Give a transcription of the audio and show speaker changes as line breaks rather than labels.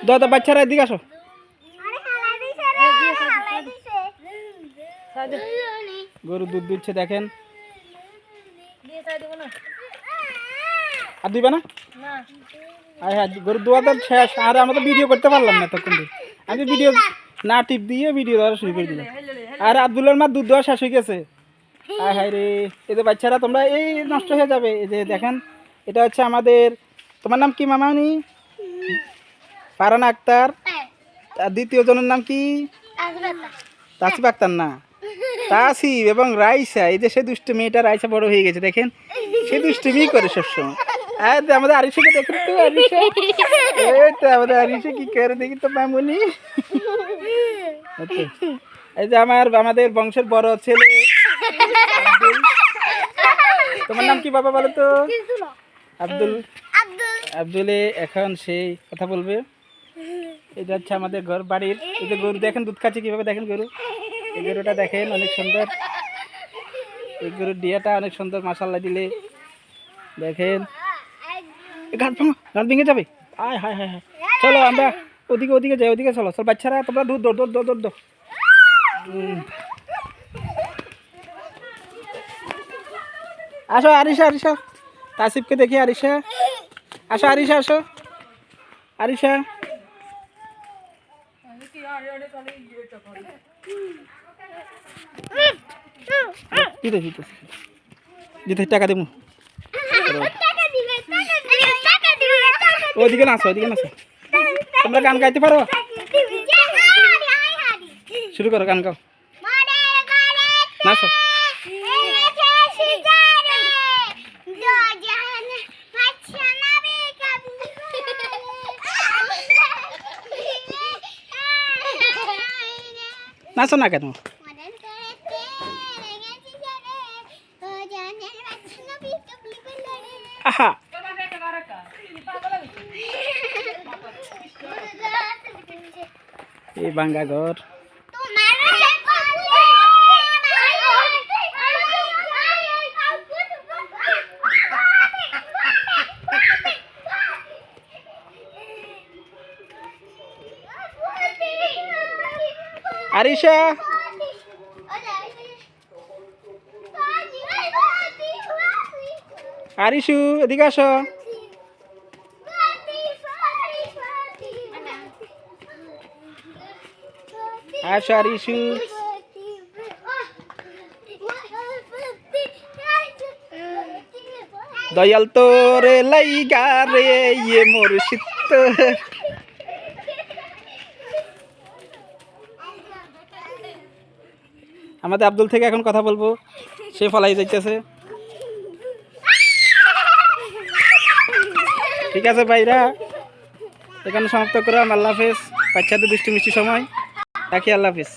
দাদা বাচ্চারা এদিকে আসো। গরু দুধ দিচ্ছে দেখেন। আর দিবে না? হ্যাঁ হ্যাঁ, গরু দোয়া তো শেষ। আর আমরা তো ভিডিও করতে পারলাম না তখন। আমি ভিডিও না টিপ দিয়ে ভিডিও দেওয়া শুরু করে দিলাম। আর আব্দুলের মা দুধ দেওয়া শেষ হয়ে গেছে। হায় হায় রে, এই যে বাচ্চারা তোমরা এই নষ্ট হয়ে যাবে। এই যে দেখেন, এটা হচ্ছে আমাদের, তোমার নাম কি মামানি? ফারহানা আক্তার। আর দ্বিতীয় জনের নাম কি? তাসিফ আক্তার না, তাসিফ এবং রাইসা। এই যে সে দুষ্টু মেয়েটা রাইসা বড় হয়ে গেছে দেখেন, সে দুষ্টুমি করে সবসময়। আর আমাদের আরিশাকে দেখেন তো, আরিশা, এই তো আমাদের আরিশা কি করে দেখি তো মামুনি। এই যে আমাদের বংশের বড় ছেলে আব্দুল। তোমার নাম কি বাবা বলো তো? আব্দুল। আব্দুলে এখন সেই কথা বলবে। এটা হচ্ছে আমাদের ঘর বাড়ির। এই যে গরু দেখেন দুধ খাচ্ছে কিভাবে, দেখেন গরু। এই গরুটা দেখেন অনেক সুন্দর। এই গরুর ডিয়াটা অনেক সুন্দর মাশাআল্লাহ দিলে দেখেন। গাছ ভেঙে যাবে। আয় হায় হায় হায়, চলো আমরা ওদিকে ওদিকে যাই, ওদিকে চলো। চল বাচ্চারা তোমরা দুধ দৌড় দৌড় দৌড় দৌড়। আসো আরিশা, আরিশা তাসিফকে দেখি। আরিশা আসো, আরিশা আসো, আরিশা। জিতে টাকা দেবো। ওদিকে নাচো, ওদিকে নাচো। তোমরা গান গাইতে পারো? শুরু করো, গান গাও, নাচো। নাচো না কেন? আহা, এই ভাঙ্গা ঘর। আরিশা, আরিশু এদিকে আসো। আসো আরিশু। দয়াল তোরে লাইগা রে ইয়ে মোর শীত। আমাদের আব্দুল থেকে এখন কথা বলবো, সে ফলাই যাইতেছে। ঠিক আছে ভাইরা, এখানে সমাপ্ত করলাম। আল্লাহ হাফেজ। বাচ্চাদের দুষ্টু মিষ্টি সময় রাখি। আল্লাহ হাফেজ।